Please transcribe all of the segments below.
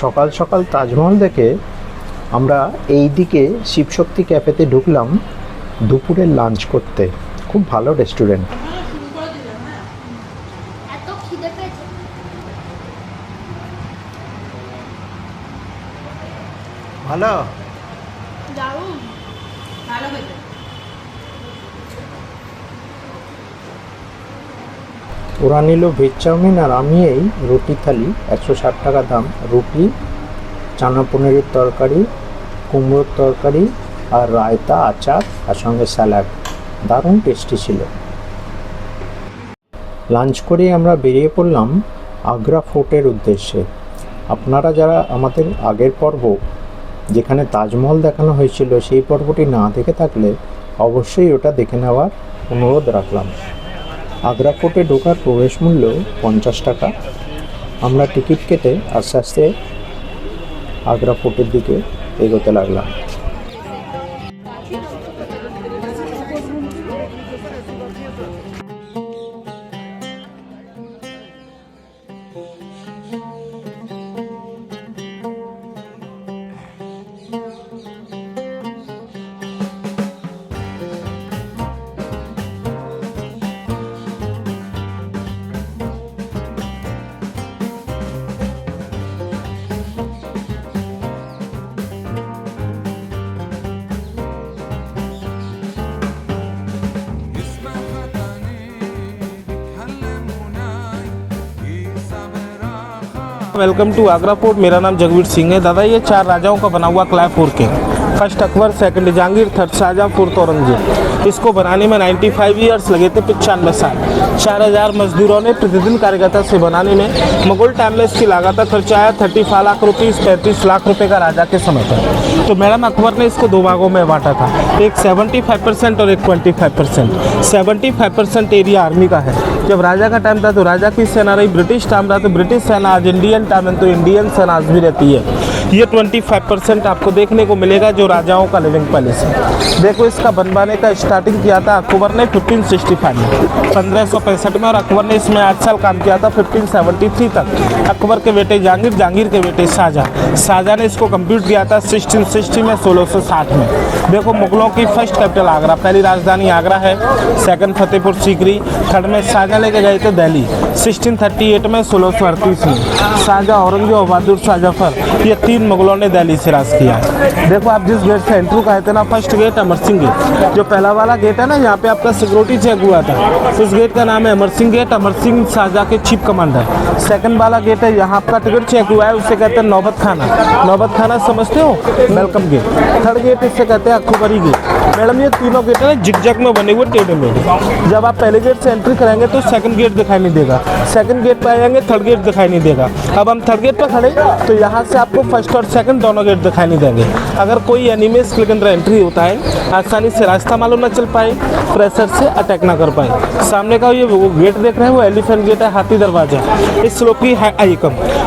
সকাল সকাল তাজমহল দেখে আমরা এই দিকে শিবশক্তি ক্যাফেতে ঢুকলাম দুপুরের লাঞ্চ করতে। খুব ভালো রেস্টুরেন্ট। ভালো ওরা নিল ভেজ চাউমিন আর আমি এই রুটি থালি, 160 টাকা দাম। রুটি, চানা পনিরের তরকারি, কুমড়োর তরকারি আর রায়তা, আচার আর সঙ্গে স্যালাড। দারুণ টেস্টি ছিল। লাঞ্চ করে আমরা বেরিয়ে পড়লাম আগ্রা ফোর্টের উদ্দেশ্যে। আপনারা যারা আমাদের আগের পর্ব যেখানে তাজমহল দেখানো হয়েছিল সেই পর্বটি না দেখে থাকলে অবশ্যই ওটা দেখে নেওয়ার অনুরোধ রাখলাম। আগ্রা ফোর্টে ঢোকার প্রবেশ মূল্য 50 টাকা। আমরা টিকিট কেটে আস্তে আস্তে আগ্রা ফোর্টের দিকে এগোতে লাগলাম। Welcome to Agra fort. मेरा नाम जगवीर सिंह है। दादा ये 4 राजाओं का बना हुआ किला है फोर्ट के। First Akbar, second Jahangir, third Shahjahan, fourth Aurangzeb. इसको बनाने में 95 ईयर्स लगे थे, 95 साल। 4000 मजदूरों ने प्रतिदिन कार्यकर्ता से बनाने में। मुगल टाइम में इसकी लागत का खर्चा आया 35 लाख रुपीज़, 35 लाख रुपए का राजा के समय पर। तो मैडम अकबर ने इसको 2 भागों में बांटा था, एक 75% और एक 25%। 75% एरिया आर्मी का है। जब राजा का टाइम था तो राजा की सेना रही, ब्रिटिश टाइम रहा तो ब्रिटिश सेना, आज इंडियन टाइम है तो इंडियन सेना आज भी रहती है। ये 25% आपको देखने को मिलेगा जो राजाओं का लिविंग पैलेस है। देखो इसका बनवाने का स्टार्टिंग किया था अकबर ने 1565 में, 1565 में, और अकबर ने इसमें 8 साल काम किया था 1573 तक। अकबर के बेटे जहांगीर, जहांगीर के बेटे शाहजहां, शाहजहां ने इसको कंप्लीट किया था 1660 में, 1660 में। देखो मुगलों की फर्स्ट कैपिटल आगरा, पहली राजधानी आगरा है, सेकंड फतेहपुर सीकरी, थर्ड में शाहजहां लेके गए थे दिल्ली 1638 में, 1638 में। शाहजहां, औरंगजेब और बहादुर शाह जफर, ये 3 मुगलों ने दिल्ली से राज किया। देखो आप जिस गेट से एंट्री कहे थे ना, first gate Amar Singh gate, जो पहला वाला गेट है ना, यहाँ पे आपका सिक्योरिटी चेक हुआ था, इस गेट का नाम है अमर सिंह गेट। अमर सिंह शाहजहां के चीफ कमांडर। सेकंड वाला गेट है, यहाँ आपका टिकट चेक हुआ है, उसे कहते हैं नौबत खाना। नौबत खाना समझते हो, वेलकम गेट। थर्ड गेट इसे कहते हैं अखबारी गेट। मैडम ये तीनों गेट है जिगजैग में बने हुए, टेढ़े में। जब आप पहले गेट से एंट्री करेंगे तो सेकंड गेट दिखाई नहीं देगा, सेकंड गेट पे आएंगे थर्ड गेट दिखाई नहीं देगा। अब हम थर्ड गेट पर खड़े तो यहाँ से आपको फर्स्ट और सेकंड दोनों गेट दिखाई नहीं देंगे। अगर कोई एनिमी स्किल के अंदर एंट्री होता है, आसानी से रास्ता मालूम न चल पाए, प्रेशर से अटैक ना कर पाए। सामने का ये वो गेट देख रहे हैं, वो एलिफेंट गेट है, हाथी दरवाजा। इस स्लोप की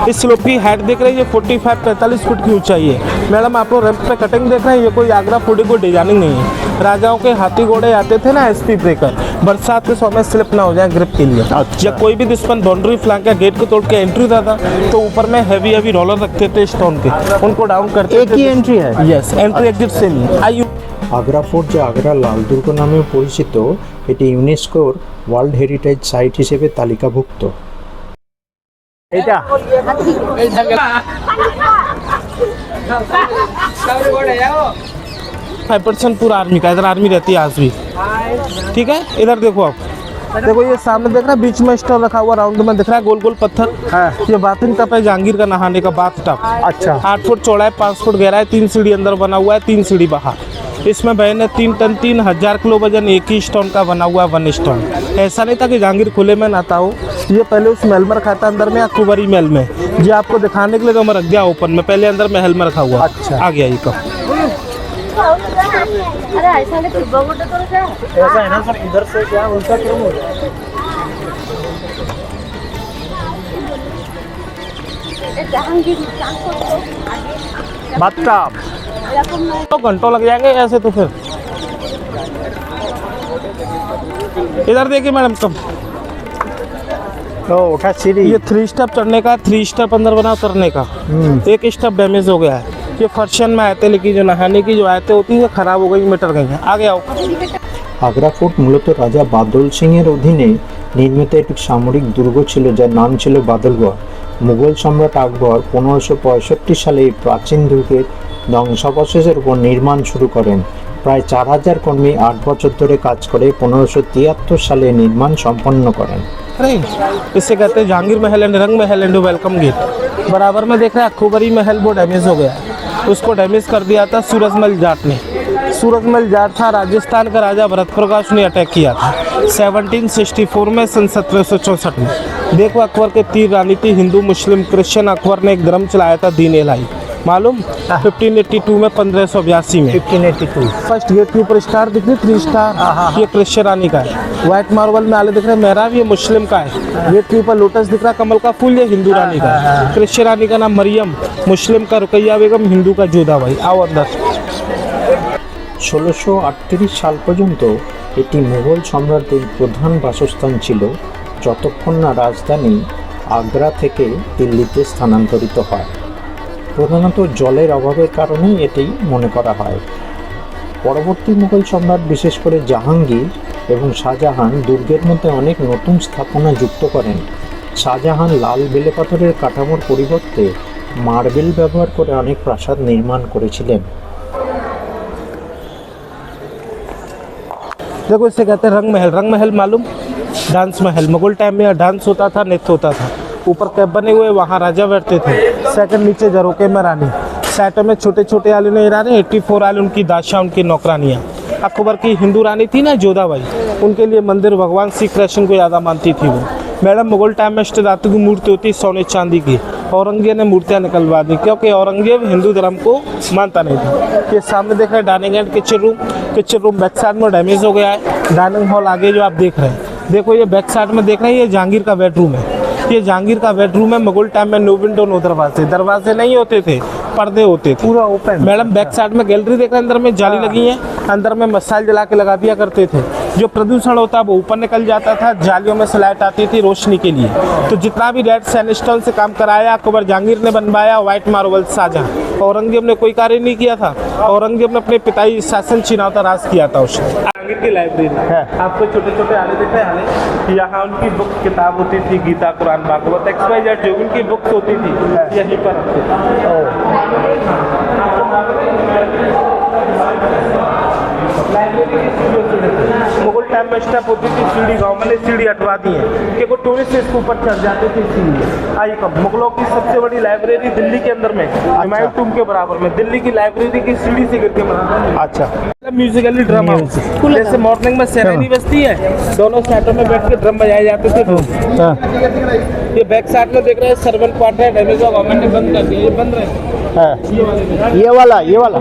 इस स्लोप की हाइट देख रहे हैं, ये 45-45 फुट की ऊंचाई है। मैडम आप लोग रैंप पे कटिंग देख रहे हैं, ये कोई आगरा फोर्ट की डिजाइनिंग नहीं है। राजाओं के हाथी घोड़े आते थे ना एसपी ब्रेकर, बरसात के समय स्लिप ना हो जाए ग्रिप के लिए। या कोई भी दुश्मन बाउंड्री फ्लैंक या गेट को तोड़ के एंट्री था तो ऊपर में हैवी रोलर रखते थे स्टोन के, उनको डाउन करते थे। एक ही एंट्री है? यस, एंट्री एग्जिट सेम ही। আগ্রা ফোর্ট যে আগ্রা লাল দুর্গ নামে পরিচিত, এটি ইউনেস্কোর ওয়ার্ল্ড হেরিটেজ সাইট হিসেবে তালিকাভুক্ত। এটা 5% पूरा आर्मी का, इधर आर्मी रहती है आज भी। ठीक है, इधर देखो आप, देखो ये सामने देख रहा है, बीच में स्टोन रखा हुआ, राउंड में दिख रहा है गोल गोल पत्थर है। ये बाथिंग टप है जहांगीर का, नहाने का बाथ टप। अच्छा। 8 फुट चौड़ा है, 5 फुट गहरा है, 3 सीढ़ी अंदर बना हुआ है, 3 सीढ़ी बाहर। इसमें बहन है 3 टन 3000 किलो वजन एक ही स्टोन का बना हुआ है, 1 स्टोन। ऐसा नहीं था कि जहांगीर खुले में नहाता हो, ये पहले उस महल में रखा था अंदर में, अकबरी महल में। ये आपको दिखाने के लिए तो मैं रख दिया ओपन में, पहले अंदर महल में रखा हुआ। अच्छा। आ गया ये कब अरे ऐसा नहीं, ऐसा है ना सर, इधर से क्या उल्टा क्यों हो रहा है? বাথটাব 2 घंटों लग जाएंगे ऐसे तो। फिर इधर देखिए मैडम, कब तो उठा सीढ़ी ये 3 स्टेप चढ़ने का, 3 स्टेप अंदर बना उतरने का। एक स्टेप डैमेज हो गया है। ये फर्शन में आए थे, लेकिन जो नहाने की जो आयतें होती है खराब हो गई, मिटर गई हैं। आगे आओ। আগ্রা ফোর্ট মূলত রাজা বাদল সিংয়ের অধীনে নির্মিত একটি সামরিক দুর্গ ছিল, যার নাম ছিল বাদলগড়। মুঘল সম্রাট আকবর 1565 সালে এই প্রাচীন দুর্গের ধ্বংসাবশেষের উপর নির্মাণ শুরু করেন। প্রায় 4000 কর্মী 8 বছর ধরে কাজ করে 1573 সালে নির্মাণ সম্পন্ন করেন। अरे इससे कहते हैं जहांगीर महल एंड रंग महल एंड वेलकम गेट। बराबर में देख रहे हैं अखबारी महल, वो डैमेज हो गया है। उसको डैमेज कर दिया था सूरजमल जाट ने। सूरजमल जाट था राजस्थान का राजा भरत प्रकाश ने अटैक किया था 1764 में, सन 1764 में। देखो अकबर के 3 रानी थी, हिंदू मुस्लिम क्रिश्चियन। अकबर ने एक धर्म चलाया था दीन इलाही, मालूम 1582 में, 1582 में। 1582 फर्स्ट गेट के ऊपर स्टार दिख रही, 3 स्टार, ये क्रिश्चियन रानी का है। व्हाइट मार्बल में आले दिख रहे हैं, मेहराब ये मुस्लिम का है। गेट के ऊपर लोटस दिख रहा, कमल का फूल, ये हिंदू रानी का है। क्रिश्चियन रानी का नाम मरियम, मुस्लिम का रुकैया बेगम, हिंदू का जोधा भाई। आओ अंदर। 1638 সাল পর্যন্ত এটি মুঘল সম্রাটদের প্রধান বাসস্থান ছিল, যতক্ষণ না রাজধানী আগ্রা থেকে দিল্লিতে স্থানান্তরিত হয়। প্রধানত জলের অভাবের কারণে এটি মনে করা হয়। পরবর্তী মুঘল সম্রাট, বিশেষ করে জাহাঙ্গীর এবং শাহজাহান, দুর্গের মধ্যে অনেক নতুন স্থাপনা যুক্ত করেন। শাহজাহান লাল বেলে পাথরের কাঠামোর পরিবর্তে মার্বেল ব্যবহার করে অনেক প্রাসাদ নির্মাণ করেছিলেন। देखो इसे कहते हैं रंग महल। रंग महल मालूम, डांस महल। मुगल टाइम में डांस होता था, नृत्य होता था। ऊपर कैब बने हुए, वहाँ राजा बैठते थे। सेकंड नीचे झरोके में रानी। साइडों में छोटे छोटे आले नहीं रहे, 84 आले उनकी दादशाह, उनकी नौकरानियाँ। अकबर की हिंदू रानी थी ना जोधा बाई, उनके लिए मंदिर भगवान श्री कृष्ण को ज़्यादा मानती थी वो। मैडम मुगल टाइम में अष्टधातु की मूर्ति होती, सोने चांदी की। औरंगजेब ने मूर्तियाँ निकलवा दी, क्योंकि औरंगजेब हिंदू धर्म को मानता नहीं था। ये सामने देख रहे हैं dining and kitchen room. Kitchen room back side में डैमेज हो गया है। डाइनिंग हॉल आगे जो आप देख रहे हैं, देखो ये बैक साइड में देख रहे हैं, ये जहांगीर का बेडरूम है। ये जहांगीर का बेडरूम है। मुगल टाइम में नो विंडो नो दरवाजे, दरवाजे नहीं होते थे, पर्दे होते थे, पूरा ओपन। मैडम बैक साइड में गैलरी देख रहे हैं, अंदर में जाली लगी है। अंदर में मसाइल जला के लगा दिया करते थे। जो प्रदूषण होता वो ऊपर निकल जाता था, जालियों में से लाइट आती थी रोशनी के लिए। तो जितना भी रेड सैंडस्टोन से काम कराया अकबर जहांगीर ने बनवाया, व्हाइट मार्बल शाहजहां। औरंगजेब ने कोई कार्य नहीं किया था। औरंगजेब ने अपने पिताजी शासन छिनावता राज किया था उसने। जहांगीर की लाइब्रेरी है, आपको छोटे छोटे आले दिख रहे हैं। यहाँ उनकी बुक किताब होती थी, गीता कुरान भागवत XYZ जो उनकी बुक्स होती थी यहीं पर। मुगल टाइम में स्टेप होती थी, सीढ़ी गांव में सीढ़ी हटवा दी है कि कोई टूरिस्ट इसके ऊपर चढ़ जाते थे सीढ़ी। आई कब मुगलों की सबसे बड़ी लाइब्रेरी दिल्ली के अंदर में, हुमायूं टूम के बराबर में, दिल्ली की लाइब्रेरी की सीढ़ी से गिर के बना। अच्छा, म्यूजिकली ड्रम हाउस। जैसे मॉर्निंग में सेरेमनी बजती है, दोनों साइडों में बैठ के ड्रम बजाए जाते थे। ये बैक साइड में देख रहे हैं सर्वेंट क्वार्टर, डैमेज गवर्नमेंट ने बंद कर दिया, ये बंद रहे। ये वाला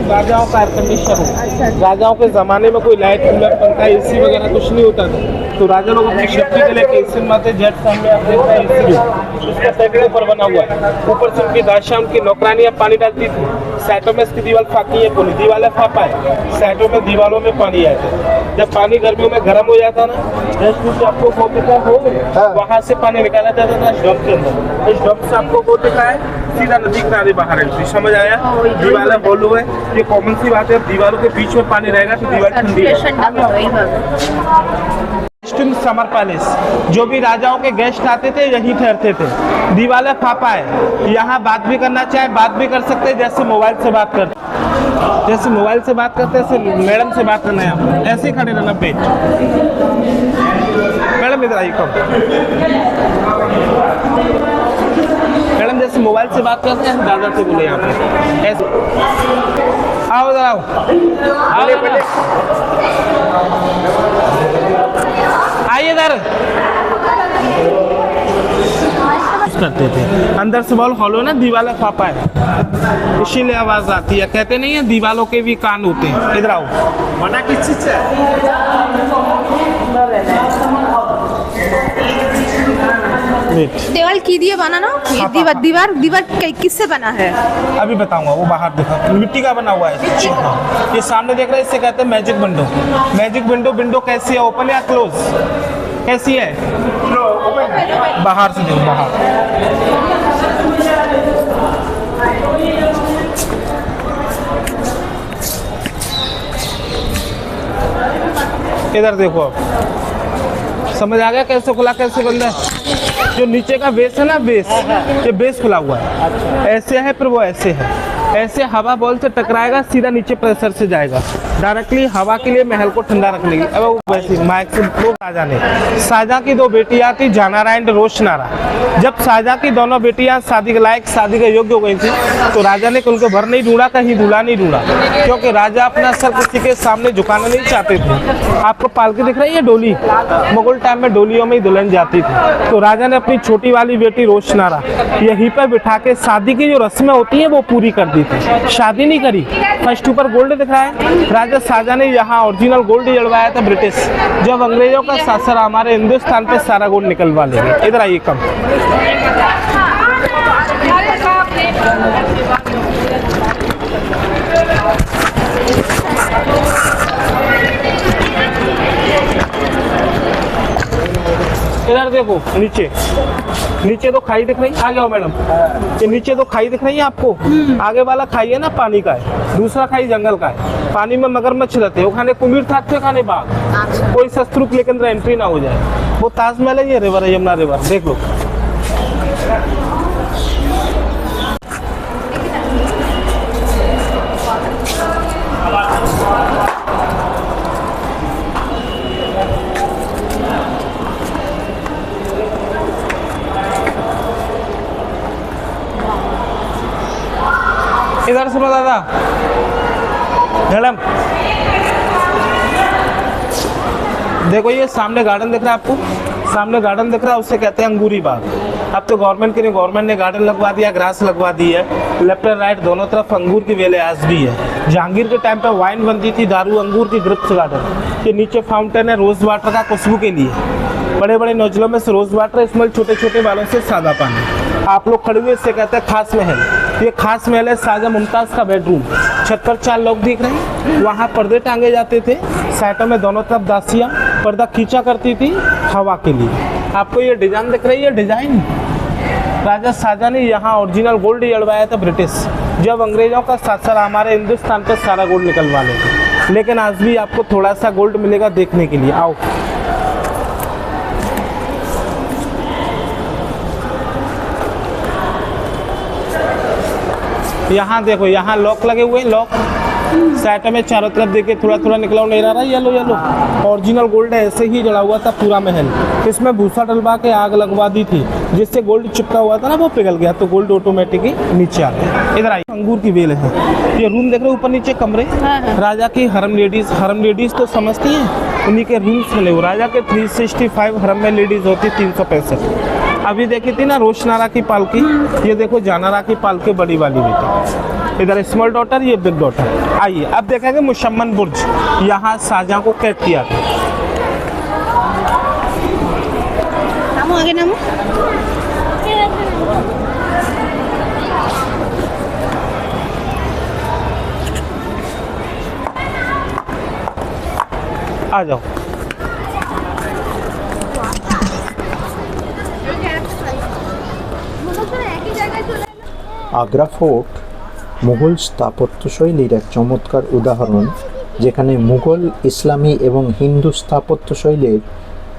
राजाओं का एयर कंडीशनर है। राजाओं के ज़माने में कोई लाइट, कूलर, पंखा, एसी वगैरह कुछ नहीं होता था। तो राजा लोग अपनी सेफ्टी के लिए एसी में आते। जेट सामने आप देख रहे हैं एसी, उसका साइड ऊपर बना हुआ है। ऊपर से उनकी दादशाह, उनकी नौकरानियाँ पानी डालती थी। साइडों में इसकी दीवार फाकी है, पूरी दीवारें फापा है। साइडों में दीवारों में पानी आया था। जब पानी गर्मियों में गर्म हो जाता ना, जैसे आपको बोतल हो वहाँ से पानी निकाला जाता था डम के अंदर। इस डम से आपको बोतल है सीधा नदी किनारे बाहर एंट्री। समझ आया? दीवारें बोलू है, ये कॉमन सी बात है। दीवारों के बीच में पानी रहेगा तो दीवार ठंडी है। समर पैलेस, जो भी राजाओं के गेस्ट आते थे यहीं ठहरते थे। दीवारें फापा है, यहाँ बात भी करना चाहे बात भी कर सकते हैं, जैसे मोबाइल से बात करते, जैसे मोबाइल से बात करते हैं, ऐसे मैडम से बात करना है आपको। ऐसे ही खड़े रहना पेट। मैडम इधर आइए, कब मैडम जैसे मोबाइल से बात करते हैं दादा से बोले यहाँ पे ऐसे। आओ इधर आओ, आइए इधर। करते थे अंदर से बॉल हॉलो ना, दीवार फापा है इसीलिए आवाज आती है। कहते नहीं है दीवारों के भी कान होते हैं। इधर आओ, मना किस चीज से? देवाल की दिए बना ना, दीवार किससे बना है? अभी बताऊंगा, वो बाहर देखा, मिट्टी का बना हुआ है। ये सामने देख रहे हैं, इससे कहते हैं magic window. Magic window, window कैसी है, ओपन या क्लोज? कैसी है? बाहर से देखो, बाहर। इधर देखो, अब समझ आ गया कैसे खुला कैसे बंद है? जो नीचे का बेस है ना, बेस, ये बेस खुला हुआ है, ऐसे है फिर वो ऐसे है, ऐसे हवा बॉल से टकराएगा, सीधा नीचे प्रेशर से जाएगा डायरेक्टली हवा के लिए महल को ठंडा रखने की। अब वो वैसे माइक से वो साजा ने, साजा की दो बेटियां थी, जानारा एंड रोशनारा। जब साजा की दोनों बेटियां शादी के लायक, शादी के योग्य हो गई थी, तो राजा ने उनको भर नहीं ढूंढा, कहीं दूल्हा नहीं ढूंढा, क्योंकि राजा अपना सर किसी के सामने झुकाना नहीं चाहते थे। आपको पालकी दिख रही है, डोली, मुगल टाइम में डोलियों में ही दुल्हन जाती थी। तो राजा ने अपनी छोटी वाली बेटी रोशनारा यहीं पर बिठा के शादी की जो रस्में होती हैं वो पूरी कर दी थी, शादी नहीं करी। फर्स्ट ऊपर गोल्ड दिख रहा है, राजा शाहजहां ने यहाँ ओरिजिनल गोल्ड जड़वाया था ब्रिटिश, जब अंग्रेजों का शासन हमारे हिंदुस्तान पे सारा गोल्ड निकलवा लेंगे। इधर आइए कम। इधर देखो, नीचे नीचे तो खाई दिख रही, आ जाओ मैडम, ये नीचे तो खाई दिख रही है आपको, आगे वाला खाई है ना पानी का है, दूसरा खाई जंगल का है। पानी में मगरमच्छ रहते हैं, वो खाने कुमीर था, खाने बाघ, कोई शत्रु लेके अंदर एंट्री ना हो जाए। वो ताजमहल है, ये रिवर है, यमुना रिवर, देख लो। इधर सुनो दादा, मैडम देखो, ये सामने गार्डन दिख रहा है आपको, सामने गार्डन दिख रहा है, उससे कहते हैं अंगूरी बाग। अब तो गवर्नमेंट के नहीं, गवर्नमेंट ने गार्डन लगवा दिया, ग्रास लगवा दी है, लेफ्ट एंड राइट दोनों तरफ अंगूर की बेलें आज भी है। जहांगीर के टाइम पे वाइन बनती थी, दारू अंगूर की, ग्रिप्स गार्डन। ये नीचे फाउंटेन है रोज वाटर का, खुशबू के लिए, बड़े बड़े नोजलों में से रोज वाटर, इसमें छोटे छोटे बालों से सादा पानी। आप लोग खड़े हुए, इससे कहते हैं खास महल। ये खास महल है शाहजहां मुमताज का बेडरूम। छत पर 4 लोग दिख रहे हैं, वहाँ पर्दे टांगे जाते थे, साइडों में दोनों तरफ दासियाँ पर्दा खींचा करती थी हवा के लिए। आपको ये डिजाइन दिख रही है, डिजाइन राजा शाहजहां ने यहाँ ओरिजिनल गोल्ड जड़वाया था ब्रिटिश, जब अंग्रेजों का शासन हमारे हिंदुस्तान पे सारा गोल्ड निकलवा लेंगे। लेकिन आज भी आपको थोड़ा सा गोल्ड मिलेगा देखने के लिए, आओ। यहाँ देखो, यहाँ लॉक लगे हुए हैं, लॉक साइड में चारों तरफ देखिए, थोड़ा थोड़ा निकला नहीं रहा, येलो येलो ओरिजिनल गोल्ड है, ऐसे ही जड़ा हुआ था पूरा महल। इसमें भूसा डलवा के आग लगवा दी थी, जिससे गोल्ड चिपका हुआ था ना वो पिघल गया, तो गोल्ड ऑटोमेटिकली नीचे आ गया। इधर आइए, अंगूर की बेल है, ये रूम देख रहे हो ऊपर नीचे कमरे, राजा की हरम लेडीज तो समझती हैं, उन्हीं के रूम्स मिले हुए। राजा के 365 हरम में लेडीज होती, 365। अभी देखी थी ना रोशनारा की पालकी, ये देखो जानारा की पालकी, बड़ी वाली बेटी। इधर स्मॉल डॉटर, ये बिग डॉटर। आइए अब देखेंगे मुशम्मन बुर्ज, यहाँ शाहजहां को कैद किया था। नामो आगे नामो। आ जाओ। আগ্রা ফোর্ট মুঘল স্থাপত্যশৈলীর এক চমৎকার উদাহরণ, যেখানে মুঘল, ইসলামী এবং হিন্দু স্থাপত্যশৈলীর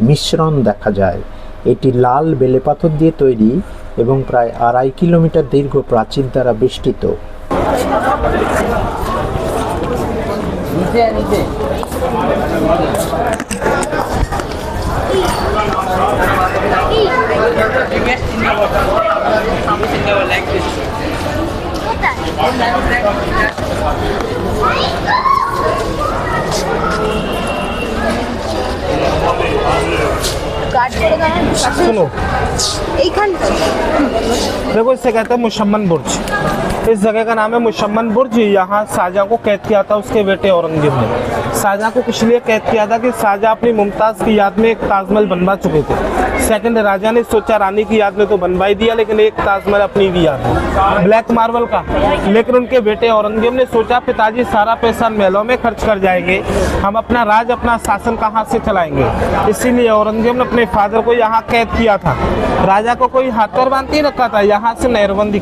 মিশ্রণ দেখা যায়। এটি লাল বেলেপাথর দিয়ে তৈরি এবং প্রায় 2.5 কিলোমিটার দীর্ঘ প্রাচীর দ্বারা বেষ্টিত। सुनो, देखो इसे कहते हैं मुशम्मन बुर्ज। इस जगह का नाम है मुशम्मन बुर्ज। यहाँ शाहजहां को कैद किया था उसके बेटे औरंगजेब ने। शाहजहां को इसलिए कैद किया था कि शाहजहां अपनी मुमताज़ की याद में एक ताजमहल बनवा चुके थे। सेकंड राजा ने सोचा रानी की याद में तो बनवा ही दिया, लेकिन एक ताजमहल अपनी भी याद है ब्लैक मार्बल का। लेकिन उनके बेटे औरंगजेब ने सोचा पिताजी सारा पैसा महलों में खर्च कर जाएंगे, हम अपना राज अपना शासन कहाँ से चलाएंगे। इसीलिए औरंगजेब ने अपने फादर को यहाँ कैद किया था। राजा को कोई हाथ पैर बांध के रखा था, यहाँ से नहरबंदी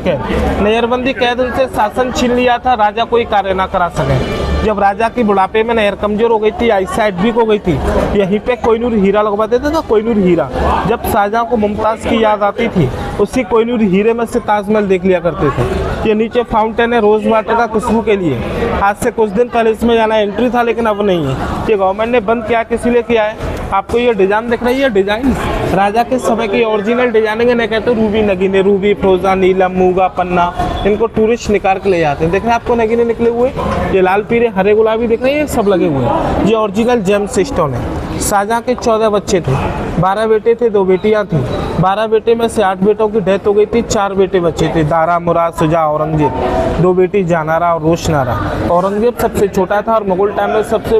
कैद उनसे शासन छीन लिया था, राजा कोई कार्य ना करा सके। जब राजा की बुढ़ापे में नहर कमजोर हो गई थी, आईसाइट वीक हो गई थी, यहीं पे कोहिनूर हीरा लगवा देते थे। कोहिनूर हीरा जब शाहजहां को मुमताज की याद आती थी, उसी कोहिनूर हीरे में से ताजमहल देख लिया करते थे। ये नीचे फाउंटेन है रोज वाटर का खुशबू के लिए। आज से कुछ दिन पहले इसमें जाना एंट्री था, लेकिन अब नहीं है। ये गवर्नमेंट ने बंद किया, किसी लिए किया है? आपको ये डिजाइन दिख रही है, डिजाइन राजा के समय की ओरिजिनल डिजाइनिंग है। कहते हैं रूबी नगीने, रूबी फिरोजा, नीलम, मूंगा, पन्ना, इनको टूरिस्ट निकाल के ले जाते हैं। देख रहे हैं आपको नगीने निकले हुए, ये लाल पीले हरे गुलाबी दिख रहे हैं, ये सब लगे हुए हैं। ये ओरिजिनल जेम्स स्टोन है। शाहजहां के 14 बच्चे थे, 12 बेटे थे, 2 बेटियां थी। 12 बेटे में से 8 बेटों की डेथ हो गई थी, 4 बेटे बच्चे थे, दारा, मुराद, शुजा, औरंगजेब। 2 बेटी जानारा और रोशनारा। औरंगजेब सबसे छोटा था और मुगल टाइम में सबसे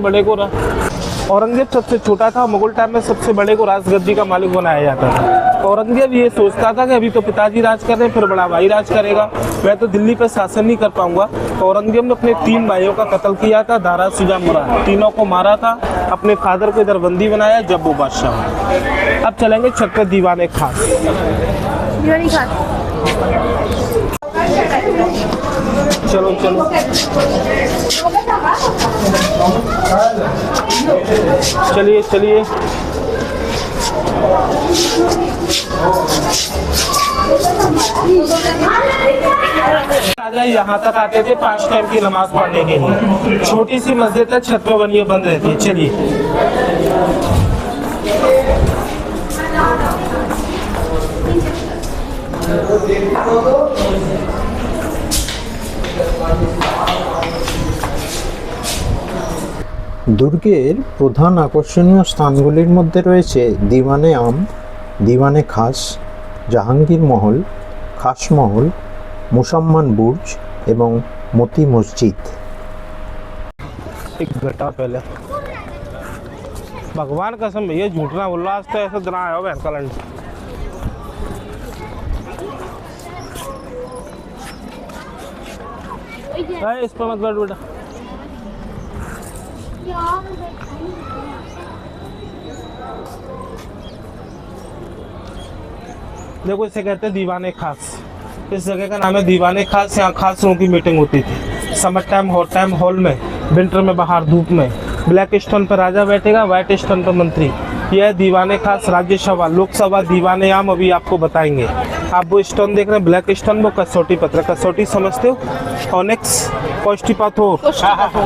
बड़े को राजगद्दी का मालिक बनाया जाता था। औरंगजेब ये सोचता था कि अभी तो पिताजी राज कर रहे हैं, फिर बड़ा भाई राज करेगा, मैं तो दिल्ली पे शासन नहीं कर पाऊंगा। औरंगजेब ने अपने 3 भाइयों का कत्ल किया था, दारा, शुजा, मुराद, तीनों को मारा था। अपने फादर को इधर बंदी बनाया जब वो बादशाह। अब चलेंगे छत पे दीवाने खास। चलो चलिए राजा यहाँ तक आते थे 5 टाइम की नमाज पढ़ने के लिए। छोटी सी मस्जिद है, छत पे बनी है, बंद रहती है। चलिए দুর্গের প্রধান আকর্ষণীয় স্থানগুলির মধ্যে রয়েছে দিওয়ানে আম, দিওয়ানে খাস, জাহাঙ্গীর মহল, খাস মহল, মুসাম্মান বুর্জ এবং মতি মসজিদ। एक घंटा पहले भगवान कसम भैया झूठ ना बोल रहा, आज तो ऐसा दिन आया हो बहन कलंड। इस पर मत बैठ बेटा। देखो इसे कहते हैं दीवाने खास। इस जगह का नाम है दीवाने खास। यहाँ खास लोगों की मीटिंग होती थी। Summer time hot time hall में, विंटर में बाहर धूप में। ब्लैक स्टोन पर राजा बैठेगा, व्हाइट स्टोन पर मंत्री। यह दीवाने खास राज्यसभा, लोकसभा, दीवाने आम अभी आपको बताएंगे। आप वो स्टोन देख रहे हैं ब्लैक स्टोन, वो कसौटी पत्थर। कसौटी समझते हो? ऑनिक्स, कोष्टिपाथोर,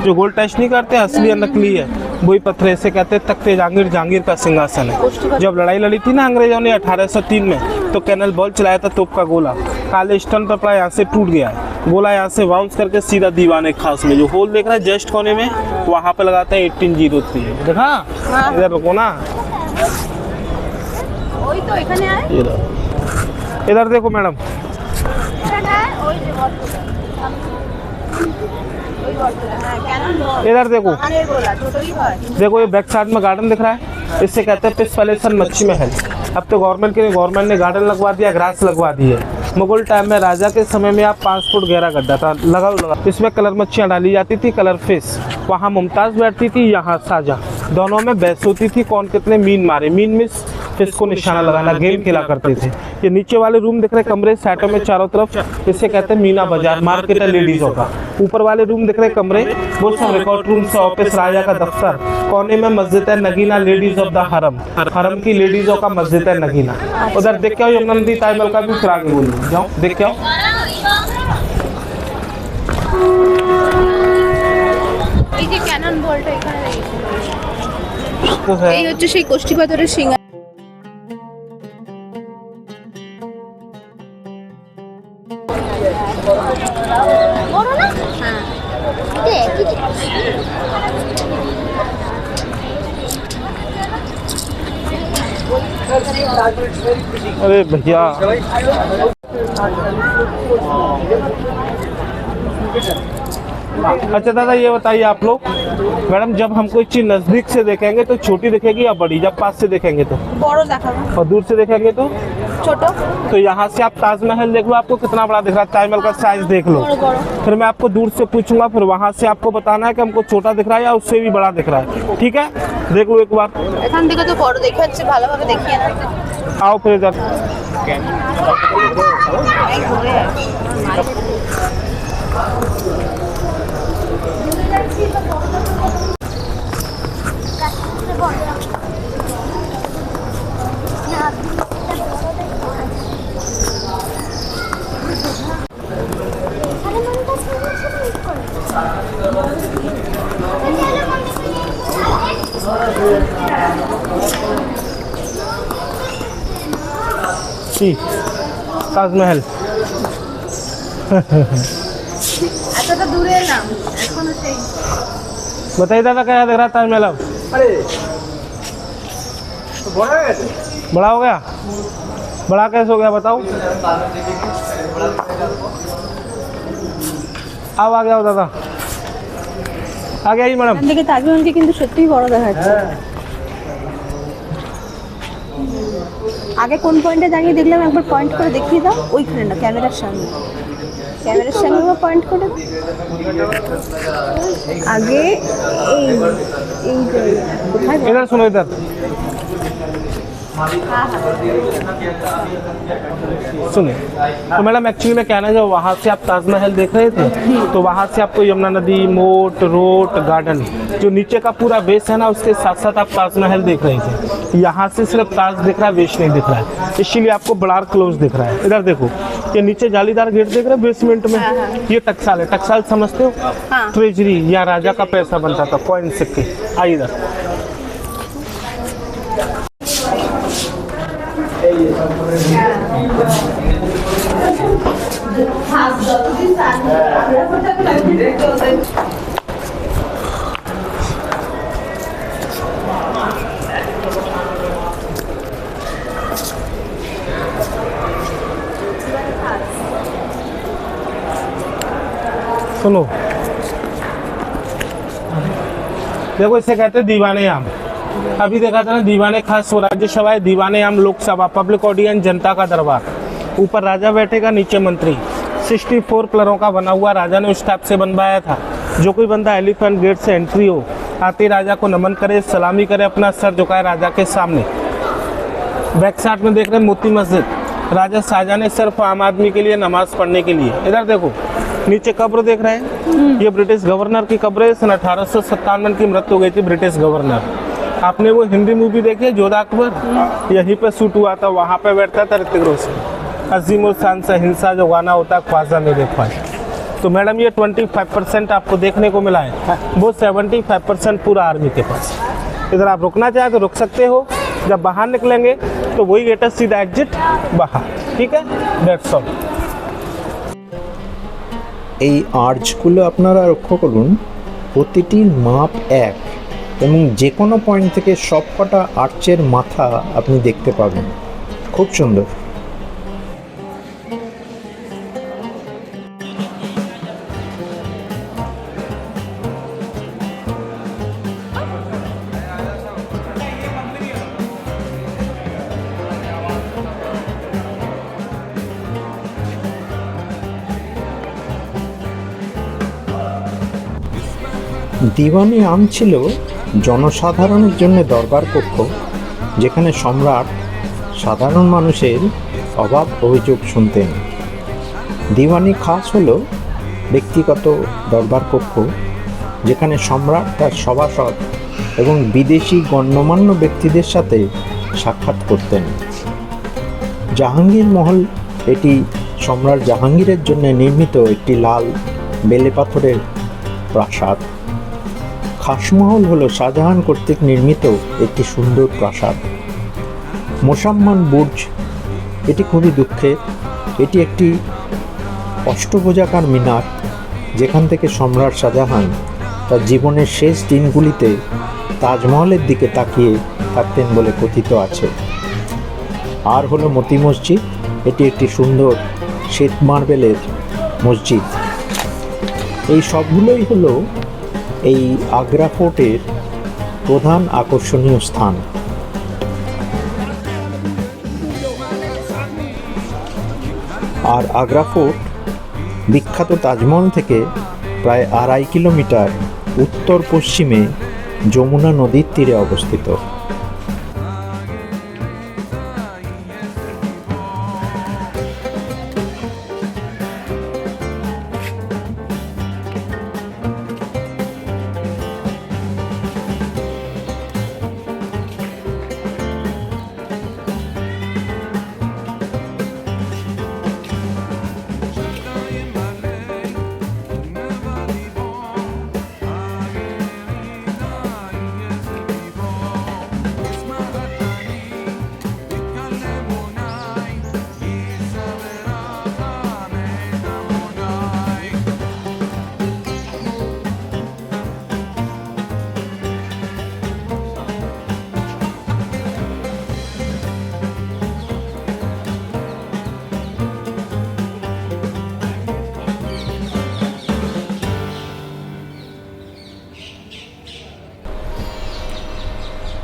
जो गोल्ड टेस्ट नहीं करते असली या नकली है, वही पत्थर। ऐसे कहते हैं तख्ते जहांगीर का सिंहासन है। जब लड़ाई लड़ी थी ना अंग्रेजों ने 1803 में, तो कैनल बॉल चलाया था, तोप का गोला काले स्टोन पर पड़ा, यहाँ से टूट गया। गोला यहाँ से बाउंस करके सीधा दीवाने खास में, जो होल देख रहा है जस्ट कोने में, वहाँ पे लगाते हैं 1803। देखा? इधर रुको ना, इधर देखो मैडम, इधर देखो, देखो ये बैक साइड में गार्डन दिख रहा है, इससे कहते हैं पिस पैलेसन मच्छी महल। अब तो गवर्नमेंट ने गार्डन लगवा दिया, ग्रास लगवा दी है। मुगल टाइम में राजा के समय में आप 5 फुट गहरा गड्ढा था, लगा इसमें कलर मच्छियाँ डाली जाती थी, कलर फिश। वहाँ मुमताज बैठती थी, यहाँ शाहजहां। दोनों में बहस होती थी कौन कितने मीन मारे। मीन मिस फिश को निशाना लगाना, गेम खेला करते थे। ये नीचे वाले रूम दिख रहे कमरे साइडों में चारों तरफ, इसे कहते हैं मीना बाजार, मार्केट है लेडीजों का। ऊपर वाले रूम दिख रहे कमरे, वो सब रिकॉर्ड रूम से ऑफिस, राजा का दफ्तर। कोने में मस्जिद है नगीना, लेडीज ऑफ द हरम, हरम की लेडीजों का मस्जिद है नगीना। उधर देख के आओ यमुना नदी ताजमहल का भी फिर आगे बोलिए, जाओ देख के आओ। এই যে ক্যানন বলটা এখানে तो है এই হচ্ছে সেই কোষ্ঠীপাথরের সিংহা। अरे भैया अच्छा दादा ये बताइए आप लोग, मैडम जब हम कोई चीज नजदीक से देखेंगे तो छोटी दिखेगी या बड़ी, जब पास से देखेंगे तो, বড় দেখাবো और दूर से देखेंगे तो? ছোট तो यहाँ से आप ताजमहल देख लो, आपको कितना बड़ा दिख रहा है, ताजमहल का साइज देख लो। বড় বড় फिर मैं आपको दूर से पूछूंगा, फिर वहाँ से आपको बताना है कि हमको छोटा दिख रहा है या उससे भी बड़ा दिख रहा है, ठीक है? देख लो एक बार, এখান থেকে তো বড় দেখে যাচ্ছে, ভালোভাবে দেখিয়ে না आओ फिर इधर। जी ताजमहल এতটা দূরে এলাম এখনো সেই बताइए दादा क्या दिख रहा है ताजमहल अब? बड़ा हो गया? बड़ा कैसे हो गया बताओ? अब आ गया हो दादा, आ गया ही मैडम। এখান থেকে তাজমহলকে কিন্তু সত্যিই বড় দেখাচ্ছে। আগে কোন পয়েন্টে দাঁড়িয়ে দেখলাম, একবার পয়েন্ট করে দেখিয়ে দাও, ওইখানে না, ক্যামেরার সামনে, ক্যামেরার সামনে পয়েন্ট করে দাও। আগে এই এই যে কোথায় इधर सुनो इधर, सुनिए तो मैडम एक्चुअली मैं कहना चाहूँ, वहाँ से आप ताजमहल देख रहे थे तो वहाँ से आपको यमुना नदी, मोट, रोड, गार्डन, जो नीचे का पूरा बेस है ना, उसके साथ साथ आप ताजमहल देख रहे थे। यहाँ से सिर्फ ताज दिख रहा है, बेस नहीं दिख रहा है, इसीलिए आपको बड़ा क्लोज दिख रहा है। इधर देखो, ये नीचे जालीदार गेट देख रहे हो बेसमेंट में, ये टकसाल है। टकसाल समझते हो? हाँ। ट्रेजरी, या राजा का पैसा बनता था, कॉइन सिक्के। आइए इधर, सुनो देखो, इसे कहते हैं दीवाने आम। अभी देखा था ना, दीवाने खास राज्यसभा है, दीवाने आम लोकसभा, पब्लिक ऑडियंस, जनता का दरबार। ऊपर राजा बैठेगा, नीचे मंत्री। 64 पिलरों का बना हुआ, राजा ने उस टाइप से बनवाया था। जो कोई बंदा एलिफेंट गेट से एंट्री हो, आते राजा को नमन करे, सलामी करे, अपना सर झुकाए राजा के सामने। बैक साइड में देख रहे हैं मोती मस्जिद, राजा शाहजहां ने सिर्फ आम आदमी के लिए नमाज पढ़ने के लिए। इधर देखो, नीचे कब्र देख रहे हैं, ये ब्रिटिश गवर्नर की कब्र है। सन 1857 की मृत्यु हो गई थी ब्रिटिश गवर्नर। आपने वो हिंदी मूवी देखी है जोधा अकबर, यहीं पे शूट हुआ था, वहाँ पे बैठता था ऋतिक रोशन। अजीम उल शान से हिंसा जो गाना होता है, ख्वाजा मेरे ख्वाजा। तो मैडम ये 25% आपको देखने को मिला है, वो 75% पूरा आर्मी के पास। इधर आप रुकना चाहे तो रुक सकते हो, जब बाहर निकलेंगे तो वही गेट है, सीधा एग्जिट बाहर, ठीक है? That's all. এই আর্চগুলো আপনারা লক্ষ্য করুন, প্রতিটির মাপ এক এবং যে কোনো পয়েন্ট থেকে সবকটা আর্চের মাথা আপনি দেখতে পাবেন। খুব সুন্দর। দিওয়ানি আম ছিল জনসাধারণের জন্য দরবার কক্ষ, যেখানে সম্রাট সাধারণ মানুষের অভাব অভিযোগ শুনতেন। দিওয়ানি খাস হলো ব্যক্তিগত দরবার কক্ষ, যেখানে সম্রাট তার সভাসদ এবং বিদেশি গণ্যমান্য ব্যক্তিদের সাথে সাক্ষাৎ করতেন। জাহাঙ্গীর মহল, এটি সম্রাট জাহাঙ্গীরের জন্য নির্মিত একটি লাল বেলে পাথরের প্রাসাদ। খাসমহল হলো শাহজাহান কর্তৃক নির্মিত একটি সুন্দর প্রাসাদ। মোসাম্মান বুর্জ, এটি খুবই দুঃখের, এটি একটি অষ্টভুজাকার মিনার, যেখান থেকে সম্রাট শাহজাহান তার জীবনের শেষ দিনগুলিতে তাজমহলের দিকে তাকিয়ে থাকতেন বলে কথিত আছে। আর হলো মতি মসজিদ, এটি একটি সুন্দর শ্বেত মার্বেলের মসজিদ। এই সবগুলোই হলো এই আগ্রা ফোর্টের প্রধান আকর্ষণীয় স্থান। আর আগ্রা ফোর্ট বিখ্যাত তাজমহল থেকে প্রায় 2.5 কিলোমিটার উত্তর পশ্চিমে যমুনা নদীর তীরে অবস্থিত।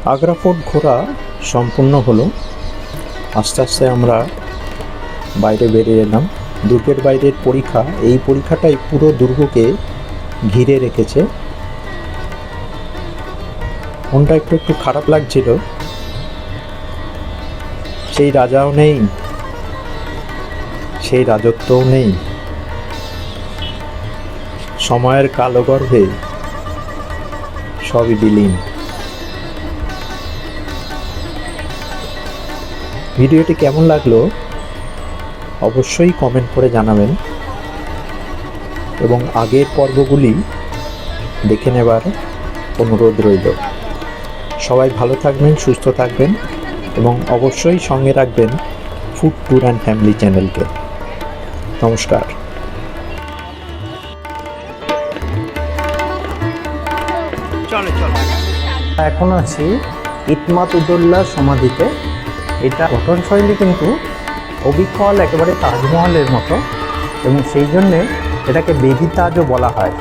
আগ্রা ফোর্ট ঘোরা সম্পূর্ণ হলো। আস্তে আস্তে আমরা বাইরে বেরিয়ে এলাম। দুর্গের বাইরের পরীক্ষা, এই পরীক্ষাটাই পুরো দুর্গকে ঘিরে রেখেছে। মনটা একটু একটু খারাপ লাগছিল, সেই রাজাও নেই, সেই রাজত্বও নেই, সময়ের কালো গর্ভে সবই বিলীন। ভিডিওটি কেমন লাগলো অবশ্যই কমেন্ট করে জানাবেন এবং আগের পর্বগুলি দেখে নেবার অনুরোধ রইল। সবাই ভালো থাকবেন, সুস্থ থাকবেন এবং অবশ্যই সঙ্গে রাখবেন ফুড ট্যুর অ্যান্ড ফ্যামিলি চ্যানেলকে। নমস্কার। এখন আছি ইতমাদ-উদ-দৌলা সমাধিতে। এটা গঠনশৈলী কিন্তু অবিকল একেবারে তাজমহলের মতো এবং সেই জন্যে এটাকে বেদি তাজও বলা হয়।